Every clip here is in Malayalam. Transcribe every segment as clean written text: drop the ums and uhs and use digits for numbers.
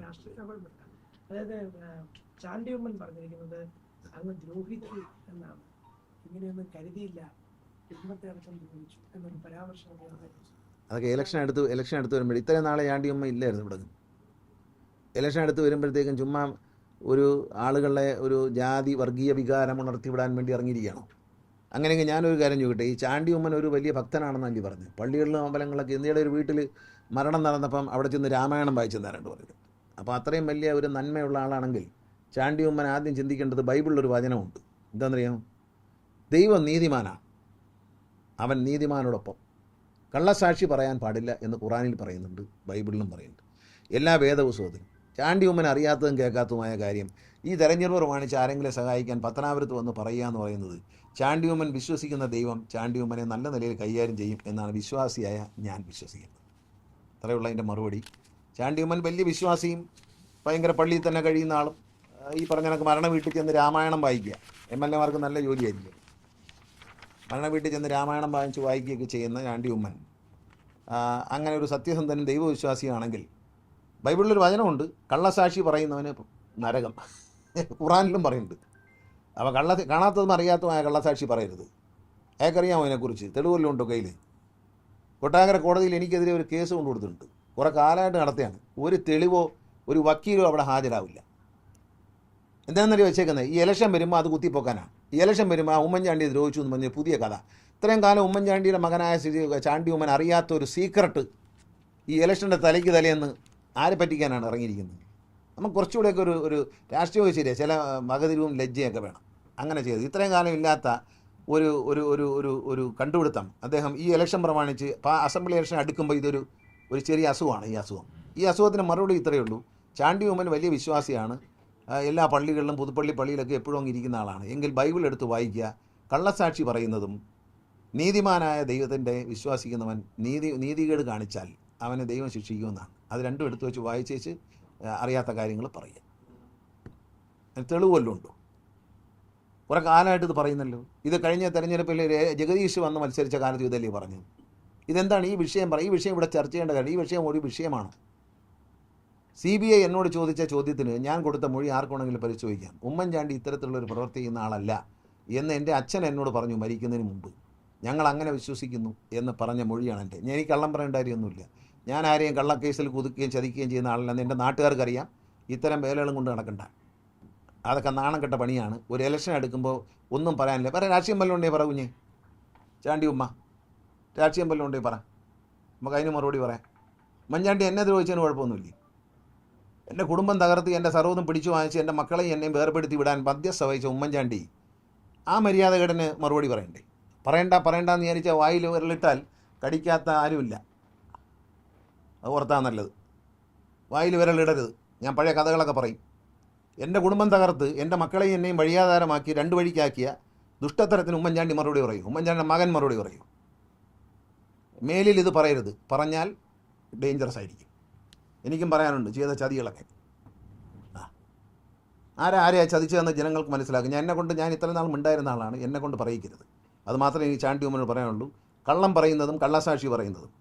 രാഷ്ട്രീയപ്പെടുത്താം. അതായത് ചാണ്ടിയമ്മൻ പറഞ്ഞിരിക്കുന്നത് അങ്ങ് ദ്രോഹിച്ചു എന്നാണ്. ഇങ്ങനെയൊന്നും കരുതിയില്ല, കുടുംബത്തെ അടക്കം ദ്രോഹിച്ചു എന്നൊരു പരാമർശം. അതൊക്കെ ഇലക്ഷൻ അടുത്ത് വരുമ്പോൾ ഇത്രയും നാളെ ചാണ്ടിയമ്മ ഇല്ലായിരുന്നു ഇവിടെ. ഇലക്ഷൻ അടുത്ത് വരുമ്പോഴത്തേക്കും ചുമ്മാ ഒരു ആളുകളെ ഒരു ജാതി വർഗീയ വികാരം ഉണർത്തിവിടാൻ വേണ്ടി ഇറങ്ങിയിരിക്കുകയാണോ? അങ്ങനെയെങ്കിൽ ഞാനൊരു കാര്യം ചോദിക്കട്ടെ, ഈ ചാണ്ടിയമ്മൻ ഒരു വലിയ ഭക്തനാണെന്നല്ലേ പറഞ്ഞു? പള്ളികളിലും അമ്പലങ്ങളിലൊക്കെ ഇന്ത്യയുടെ ഒരു വീട്ടിൽ മരണം നടന്നപ്പം അവിടെ ചെന്ന് രാമായണം വായിച്ചു തരാണ്ട് പറഞ്ഞത്. അപ്പോൾ അത്രയും വലിയ ഒരു നന്മയുള്ള ആളാണെങ്കിൽ ചാണ്ടിയമ്മൻ ആദ്യം ചിന്തിക്കേണ്ടത് ബൈബിളിലൊരു വചനമുണ്ട്. എന്താണെന്നറിയാമോ? ദൈവം നീതിമാനാണ്, അവൻ നീതിമാനോടൊപ്പം. കള്ളസാക്ഷി പറയാൻ പാടില്ല എന്ന് ഖുറാനിൽ പറയുന്നുണ്ട്, ബൈബിളിലും പറയുന്നുണ്ട്, എല്ലാ വേദപുസ്തകത്തിലും. ചാണ്ടിയമ്മൻ അറിയാത്തതും കേൾക്കാത്തതുമായ കാര്യം ഈ തെരഞ്ഞെടുപ്പ് പ്രമാണിച്ച് ആരെങ്കിലും സഹായിക്കാൻ പത്തനാപുരത്ത് വന്ന് പറയുക എന്ന് പറയുന്നത്, ചാണ്ടിയമ്മൻ വിശ്വസിക്കുന്ന ദൈവം ചാണ്ടിയമ്മനെ നല്ല നിലയിൽ കൈകാര്യം ചെയ്യും എന്നാണ് വിശ്വാസിയായ ഞാൻ വിശ്വസിക്കുന്നത്. അത്രയുള്ള അതിൻ്റെ മറുപടി. ചാണ്ടിയമ്മൻ വലിയ വിശ്വാസിയും ഭയങ്കര പള്ളിയിൽ തന്നെ കഴിയുന്ന ആളും ഈ പറഞ്ഞ കണക്ക് മരണ വീട്ടിൽ ചെന്ന് രാമായണം വായിക്കുക, MLA മാർക്ക് നല്ല ജോലിയായിരിക്കും. മരണ വീട്ടിൽ ചെന്ന് രാമായണം വായിക്കുകയൊക്കെ ചെയ്യുന്ന ചാണ്ടിയമ്മൻ അങ്ങനെ ഒരു സത്യസന്ധനും ദൈവവിശ്വാസിയാണെങ്കിൽ ബൈബിളിലൊരു വചനമുണ്ട്, കള്ളസാക്ഷി പറയുന്നവന് നരകം. ഖുറാനിലും പറയുന്നുണ്ട്. അപ്പോൾ കാണാത്തതും അറിയാത്തതുമായ കള്ളസാക്ഷി പറയരുത്. അയാൾക്കറിയാമോ അതിനെക്കുറിച്ച്? തെളിവെല്ലാം ഉണ്ടോ കയ്യിൽ? കൊട്ടാരക്കര കോടതിയിൽ എനിക്കെതിരെ ഒരു കേസ് കൊണ്ടു കൊടുത്തിട്ടുണ്ട്. കുറേ കാലമായിട്ട് നടത്തിയാണ്. ഒരു തെളിവോ ഒരു വക്കീലോ അവിടെ ഹാജരാവില്ല. എന്താണെന്നറിയോ വെച്ചേക്കുന്നത്? ഈ ഇലക്ഷൻ വരുമ്പോൾ അത് കുത്തിപ്പൊക്കാനാണ്. ഈ ഇലക്ഷൻ വരുമ്പോൾ ആ ഉമ്മൻചാണ്ടിയെ ദ്രോഹിച്ചു എന്ന് പറഞ്ഞ പുതിയ കഥ. ഇത്രയും കാലം ഉമ്മൻചാണ്ടിയുടെ മകനായ ചാണ്ടിയമ്മൻ അറിയാത്ത ഒരു സീക്രട്ട് ഈ ഇലക്ഷൻ്റെ തലേന്ന് ആരെ പറ്റിക്കാനാണ് ഇറങ്ങിയിരിക്കുന്നത്? നമുക്ക് കുറച്ചുകൂടെയൊക്കെ ഒരു രാഷ്ട്രീയമൊക്കെ ശരിയാണ്, ചില മകതിരിവും ലജ്ജയൊക്കെ വേണം. അങ്ങനെ ചെയ്ത് ഇത്രയും കാലം ഇല്ലാത്ത ഒരു ഒരു ഒരു ഒരു ഒരു കണ്ടുപിടുത്തം അദ്ദേഹം ഈ ഇലക്ഷൻ പ്രമാണിച്ച് അസംബ്ലി ഇലക്ഷൻ അടുക്കുമ്പോൾ ഒരു ചെറിയ അസുഖമാണ്. ഈ അസുഖത്തിന് മറുപടി ഇത്രയേ ഉള്ളൂ, ചാണ്ടിയമ്മൻ വലിയ വിശ്വാസിയാണ്, എല്ലാ പള്ളികളിലും പുതുപ്പള്ളി പള്ളിയിലൊക്കെ എപ്പോഴും അങ്ങ് ഇരിക്കുന്ന ആളാണ്. എങ്കിൽ ബൈബിൾ എടുത്ത് വായിക്കുക. കള്ളസാക്ഷി പറയുന്നതും നീതിമാനായ ദൈവത്തിൻ്റെ വിശ്വാസിക്കുന്നവൻ നീതികേട് കാണിച്ചാൽ അവനെ ദൈവം ശിക്ഷിക്കുമെന്നാണ്. അത് രണ്ടും എടുത്തു വെച്ച് വായിച്ചേച്ച് അറിയാത്ത കാര്യങ്ങൾ പറയുക. തെളിവ് വല്ലതും ഉണ്ടോ? കുറേ കാലമായിട്ട് ഇത് പറയുന്നല്ലോ. ഇത് കഴിഞ്ഞ തെരഞ്ഞെടുപ്പിൽ ജഗദീഷ് വന്ന് മത്സരിച്ച കാലത്ത് ഇതല്ലേ പറഞ്ഞു? ഇതെന്താണ് ഈ വിഷയം? ഈ വിഷയം ഇവിടെ ചർച്ച ചെയ്യേണ്ട കാര്യം. ഈ വിഷയം ഒരു വിഷയമാണ്. CBI എന്നോട് ചോദിച്ച ചോദ്യത്തിന് ഞാൻ കൊടുത്ത മൊഴി ആർക്കാണെങ്കിലും പരിശോധിക്കാം. ഉമ്മൻചാണ്ടി ഇത്തരത്തിലുള്ളൊരു പ്രവൃത്തി ചെയ്യുന്ന ആളല്ല എന്ന് എൻ്റെ അച്ഛൻ എന്നോട് പറഞ്ഞു മരിക്കുന്നതിന് മുമ്പ്. ഞങ്ങൾ അങ്ങനെ വിശ്വസിക്കുന്നു എന്ന് പറഞ്ഞ മൊഴിയാണ് എൻ്റെ. എനിക്ക് കള്ളം പറയേണ്ട കാര്യമൊന്നുമില്ല. ഞാൻ ആരെയും കള്ളക്കേസിൽ കുതുക്കുകയും ചതിക്കുകയും ചെയ്യുന്ന ആളല്ലെന്ന് എൻ്റെ നാട്ടുകാർക്കറിയാം. ഇത്തരം വേലകളും കൊണ്ട് നടക്കണ്ട. അതൊക്കെ നാണം കെട്ട പണിയാണ്. ഒരു ഇലക്ഷൻ എടുക്കുമ്പോൾ ഒന്നും പറയാനില്ല. വേറെ രാഷ്ട്രീയം വല്ലതും ഉണ്ടേ പറ കുഞ്ഞ്. ചാണ്ടി ഉമ്മ രാഷ്ട്രീയം വല്ലതും ഉണ്ടേ പറ, നമുക്ക് അതിന് മറുപടി പറയാം. ഉമ്മൻചാണ്ടി എന്നെ ദ്രോഹിച്ചതിന് കുഴപ്പമൊന്നുമില്ല. എൻ്റെ കുടുംബം തകർത്ത് എൻ്റെ സർവ്വതും പിടിച്ചു വാങ്ങിച്ച് എൻ്റെ മക്കളെയും എന്നെയും വേർപെടുത്തി വിടാൻ മധ്യസ്ഥ വഹിച്ച ഉമ്മൻചാണ്ടി ആ മര്യാദകേടിന് മറുപടി പറയണ്ടേ? പറയണ്ടെന്ന് വിചാരിച്ചാൽ വായിൽ വിരലിട്ടാൽ കടിക്കാത്ത ആരുമില്ല. അത് ഓർത്താൽ നല്ലത്. വായിൽ വിരലിടരുത്. ഞാൻ പഴയ കഥകളൊക്കെ പറയും. എൻ്റെ കുടുംബം തകർത്ത് എൻ്റെ മക്കളെയും എന്നെയും വഴിയാധാരമാക്കി രണ്ട് വഴിക്കാക്കിയ ദുഷ്ടത്തരത്തിന് ഉമ്മൻചാണ്ടി മറുപടി പറയും. ഉമ്മൻചാണ്ടിയുടെ മകൻ മറുപടി പറയും. മേലിൽ ഇത് പറയരുത്, പറഞ്ഞാൽ ഡേഞ്ചറസ് ആയിരിക്കും. എനിക്കും പറയാനുണ്ട് ചെയ്ത ചതികളൊക്കെ. ആരെയാ ചതിച്ചതെന്ന് ജനങ്ങൾക്ക് മനസ്സിലാക്കും. ഞാൻ ഇത്ര നാളും ഉണ്ടായിരുന്ന ആളാണ്, എന്നെ കൊണ്ട് പറയിക്കരുത്. അത് മാത്രമേ എനിക്ക് ചാണ്ടിയമ്മനോട് പറയാനുള്ളൂ. കള്ളം പറയുന്നതും കള്ളസാക്ഷി പറയുന്നതും.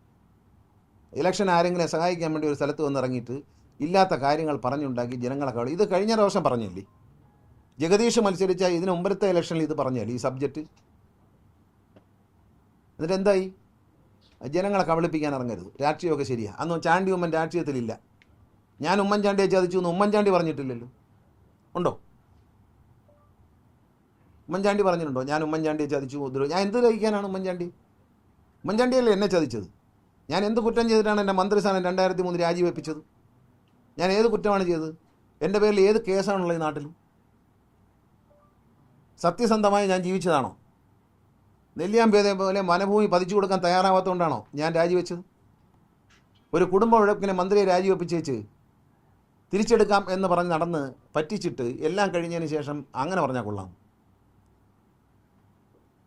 ഇലക്ഷൻ ആരെങ്കിലും സഹായിക്കാൻ വേണ്ടി ഒരു സ്ഥലത്ത് വന്നിറങ്ങിയിട്ട് ഇല്ലാത്ത കാര്യങ്ങൾ പറഞ്ഞുണ്ടാക്കി ജനങ്ങളെ ഇത് കഴിഞ്ഞ പ്രാവശ്യം പറഞ്ഞില്ലേ? ജഗദീഷ് മത്സരിച്ച ഇതിന് മുമ്പത്തെ ഇലക്ഷനിൽ ഇത് പറഞ്ഞല്ലേ ഈ സബ്ജക്റ്റ്? എന്നിട്ട് എന്തായി? ജനങ്ങളെ കബളിപ്പിക്കാൻ ഇറങ്ങരുത്. രാഷ്ട്രീയമൊക്കെ ശരിയാണ്. അന്ന് ചാണ്ടിയമ്മൻ രാഷ്ട്രീയത്തിലില്ല. ഞാൻ ഉമ്മൻചാണ്ടിയെ ചതിച്ചു എന്ന് ഉമ്മൻചാണ്ടി പറഞ്ഞിട്ടില്ലല്ലോ. ഉണ്ടോ? ഉമ്മൻചാണ്ടി പറഞ്ഞിട്ടുണ്ടോ ഞാൻ ഉമ്മൻചാണ്ടിയെ ചതിച്ചു? ഞാൻ എന്ത് ഗ്രഹിക്കാനാണ്? ഉമ്മൻചാണ്ടിയല്ലേ എന്നെ ചതിച്ചത്. ഞാൻ എന്ത് കുറ്റം ചെയ്തിട്ടാണ് എൻ്റെ മന്ത്രിസ്ഥാനം 2003 രാജിവെപ്പിച്ചത്? ഞാൻ ഏത് കുറ്റമാണ് ചെയ്തത്? എൻ്റെ പേരിൽ ഏത് കേസാണുള്ളത് ഈ നാട്ടിൽ? സത്യസന്ധമായി ഞാൻ ജീവിച്ചതാണോ? നെല്ലിയാമ്പേതെ പോലെ വനഭൂമി പതിച്ചു കൊടുക്കാൻ തയ്യാറാവാത്തതുകൊണ്ടാണോ ഞാൻ രാജിവെച്ചത്? ഒരു കുടുംബ വഴക്കിനെ മന്ത്രിയെ രാജിവെപ്പിച്ചേച്ച് തിരിച്ചെടുക്കാം എന്ന് പറഞ്ഞ് നടന്ന് പറ്റിച്ചിട്ട് എല്ലാം കഴിഞ്ഞതിന് ശേഷം അങ്ങനെ പറഞ്ഞാൽ കൊള്ളാം?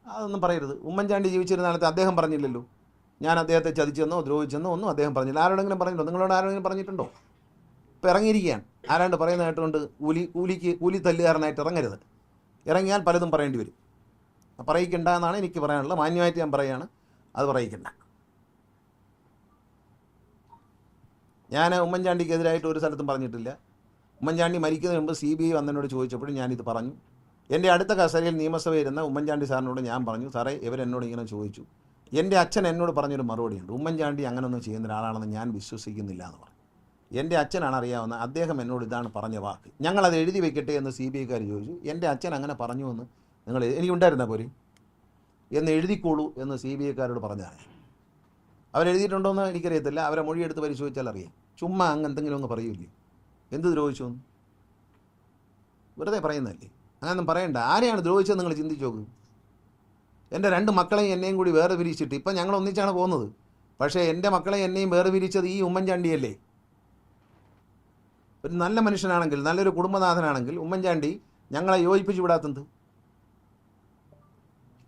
അതൊന്നും പറയരുത്. ഉമ്മൻചാണ്ടി ജീവിച്ചിരുന്ന കാലത്ത് അദ്ദേഹം പറഞ്ഞില്ലല്ലോ ഞാൻ അദ്ദേഹത്തെ ചതിച്ചെന്നോ ദ്രോഹിച്ചെന്നോ ഒന്നും അദ്ദേഹം പറഞ്ഞില്ല. ആരോടെങ്കിലും പറഞ്ഞിട്ടുണ്ടോ? നിങ്ങളോട് ആരോടെങ്കിലും പറഞ്ഞിട്ടുണ്ടോ? ഇപ്പോൾ ഇറങ്ങിയിരിക്കുകയാണ്. ആരാണ്ട് പറയുന്ന കേട്ടുകൊണ്ട് കൂലി തല്ലുകാരനായിട്ട് ഇറങ്ങരുത്. ഇറങ്ങിയാൽ പലതും പറയേണ്ടി വരും. പറയിക്കണ്ട എന്നാണ് എനിക്ക് പറയാനുള്ളത്. മാന്യമായിട്ട് ഞാൻ പറയുകയാണ്, അത് പറയിക്കണ്ട. ഞാൻ ഉമ്മൻചാണ്ടിക്കെതിരായിട്ട് ഒരു സ്ഥലത്തും പറഞ്ഞിട്ടില്ല. ഉമ്മൻചാണ്ടി മരിക്കുന്നതിന് മുമ്പ് CBI വന്നതിനോട് ചോദിച്ചപ്പോഴും ഞാനിത് പറഞ്ഞു. എൻ്റെ അടുത്ത കസേരയിൽ നിയമസഭയിൽ ഇരുന്ന ഉമ്മൻചാണ്ടി സാറിനോട് ഞാൻ പറഞ്ഞു, സാറേ ഇവരെന്നോട് ഇങ്ങനെ ചോദിച്ചു, എൻ്റെ അച്ഛൻ എന്നോട് പറഞ്ഞൊരു മറുപടിയുണ്ട്, ഉമ്മൻചാണ്ടി അങ്ങനെയൊന്നും ചെയ്യുന്ന ഒരാളാണെന്ന് ഞാൻ വിശ്വസിക്കുന്നില്ല എന്ന് പറഞ്ഞു. എൻ്റെ അച്ഛനാണ് അറിയാവുന്ന, അദ്ദേഹം എന്നോട് ഇതാണ് പറഞ്ഞ വാക്ക്, ഞങ്ങളത് എഴുതി വെക്കട്ടെ എന്ന് CBIക്കാർ ചോദിച്ചു. എൻ്റെ അച്ഛൻ അങ്ങനെ പറഞ്ഞു എന്ന് നിങ്ങൾ എനിക്കുണ്ടായിരുന്ന പോരെ എന്ന് എഴുതിക്കോളൂ എന്ന് CBIക്കാരോട് പറഞ്ഞതാണ്. അവരെഴുതിയിട്ടുണ്ടോയെന്ന് എനിക്കറിയത്തില്ല, അവരെ മൊഴിയെടുത്ത് പരിശോധിച്ചാൽ അറിയാം. ചുമ്മാ അങ്ങ് എന്തെങ്കിലും അങ്ങ് പറയൂല്ലേ, എന്ത് ദ്രോഹിച്ചു എന്ന് വെറുതെ പറയുന്നതല്ലേ. അങ്ങനൊന്നും പറയണ്ട. ആരെയാണ് ദ്രോഹിച്ചത് നിങ്ങൾ ചിന്തിച്ച് നോക്ക്. എൻ്റെ 2 മക്കളെയും എന്നെയും കൂടി വേറെ പിരിച്ചിട്ട് ഇപ്പം ഞങ്ങൾ ഒന്നിച്ചാണ് പോകുന്നത്. പക്ഷേ എൻ്റെ മക്കളെയും എന്നെയും വേറെ പിരിച്ചത് ഈ ഉമ്മൻചാണ്ടിയല്ലേ. ഒരു നല്ല മനുഷ്യനാണെങ്കിൽ, നല്ലൊരു കുടുംബനാഥനാണെങ്കിൽ ഉമ്മൻചാണ്ടി ഞങ്ങളെ യോജിപ്പിച്ച് വിടാത്തത്.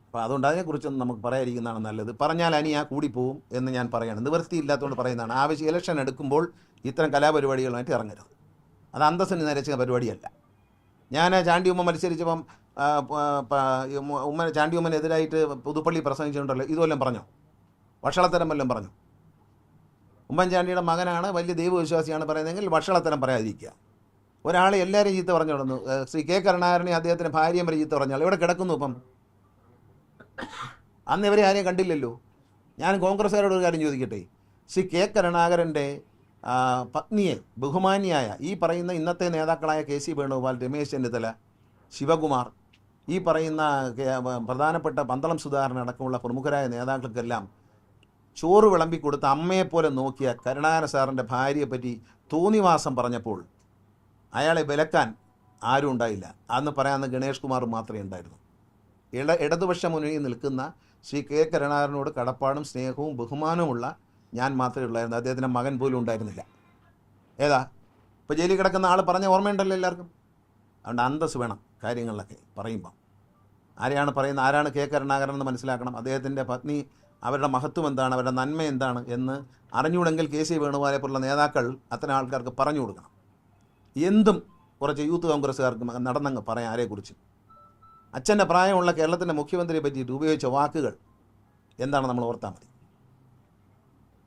അപ്പോൾ അതുകൊണ്ട് അതിനെക്കുറിച്ചൊന്നും നമുക്ക് പറയാതിരിക്കുന്നതാണ് നല്ലത്. പറഞ്ഞാൽ അനിയാ കൂടിപ്പോവും എന്ന് ഞാൻ പറയണം. നിവൃത്തിയില്ലാത്തതുകൊണ്ട് പറയുന്നതാണ്. ആവശ്യം ഇലക്ഷൻ എടുക്കുമ്പോൾ ഇത്തരം കലാപരിപാടികളുമായിട്ട് ഇറങ്ങരുത്. അത് അന്തസ്സിന് നിരച്ച പരിപാടിയല്ല. ഞാൻ ചാണ്ടി ഉമ്മ മത്സരിച്ചപ്പം ചാണ്ടി ഉമ്മനെതിരായിട്ട് പുതുപ്പള്ളി പ്രസംഗിച്ചിട്ടുണ്ടല്ലോ, ഇതുവല്ലം പറഞ്ഞോ? വഷളത്തരം വല്ലതും പറഞ്ഞു? ഉമ്മൻചാണ്ടിയുടെ മകനാണ്, വലിയ ദൈവവിശ്വാസിയാണ് പറയുന്നതെങ്കിൽ വഷളത്തരം പറയാതിരിക്കുക. ഒരാളെ എല്ലാവരും ചീത്ത പറഞ്ഞു തുടർന്നു. ശ്രീ കെ കരുണാകരനെ അദ്ദേഹത്തിൻ്റെ ഭാര്യയും വരെ ചീത്ത പറഞ്ഞാൽ എവിടെ കിടക്കുന്നു ഇപ്പം? അന്ന് ഇവരെ ആരെയും കണ്ടില്ലല്ലോ. ഞാൻ കോൺഗ്രസ്സുകാരോട് ഒരു കാര്യം ചോദിക്കട്ടെ. ശ്രീ കെ കരുണാകരൻ്റെ പത്നിയെ ബഹുമാനിയായ ഈ പറയുന്ന ഇന്നത്തെ നേതാക്കളായ KC വേണുഗോപാൽ, രമേശ് ചെന്നിത്തല, ശിവകുമാർ, ഈ പറയുന്ന പ്രധാനപ്പെട്ട പന്തളം സുധാകരൻ അടക്കമുള്ള പ്രമുഖരായ നേതാക്കൾക്കെല്ലാം ചോറ് വിളമ്പിക്കൊടുത്ത് അമ്മയെപ്പോലെ നോക്കിയ കരുണാകരൻ സാറിൻ്റെ ഭാര്യയെപ്പറ്റി തോന്നിവാസം പറഞ്ഞപ്പോൾ അയാളെ വിലക്കാൻ ആരും ഉണ്ടായില്ല. അന്ന് പറയാവുന്ന ഗണേഷ് കുമാർ മാത്രമേ ഉണ്ടായിരുന്നു. ഇടതുപക്ഷ മുന്നണിയിൽ നിൽക്കുന്ന ശ്രീ കെ കരുണാകരനോട് കടപ്പാടും സ്നേഹവും ബഹുമാനവുമുള്ള ഞാൻ മാത്രമേ ഉള്ളായിരുന്നു. അദ്ദേഹത്തിൻ്റെ മകൻ പോലും ഉണ്ടായിരുന്നില്ല. ഏതാ ഇപ്പോൾ ജയിലിൽ കിടക്കുന്ന ആൾ പറഞ്ഞ ഓർമ്മയുണ്ടല്ലോ എല്ലാവർക്കും. അതുകൊണ്ട് അന്തസ് വേണം കാര്യങ്ങളിലൊക്കെ പറയുമ്പോൾ. ആരെയാണ് പറയുന്നത്, ആരാണ് കെ കരുണാകരൻ എന്ന് മനസ്സിലാക്കണം. അദ്ദേഹത്തിൻ്റെ പത്നി, അവരുടെ മഹത്വം എന്താണ്, അവരുടെ നന്മ എന്താണ് എന്ന് അറിഞ്ഞുകൂടെങ്കിൽ KC വേണുഗോപാലെ പോലുള്ള നേതാക്കൾ അത്തരം ആൾക്കാർക്ക് പറഞ്ഞു കൊടുക്കണം. എന്തും കുറച്ച് യൂത്ത് കോൺഗ്രസ്സുകാർക്ക് നടന്നങ്ങ് പറയാം ആരെക്കുറിച്ച്. അച്ഛൻ്റെ പ്രായമുള്ള കേരളത്തിൻ്റെ മുഖ്യമന്ത്രിയെ പറ്റിയിട്ട് ഉപയോഗിച്ച വാക്കുകൾ എന്താണെന്ന് നമ്മൾ ഓർത്താൽ മതി.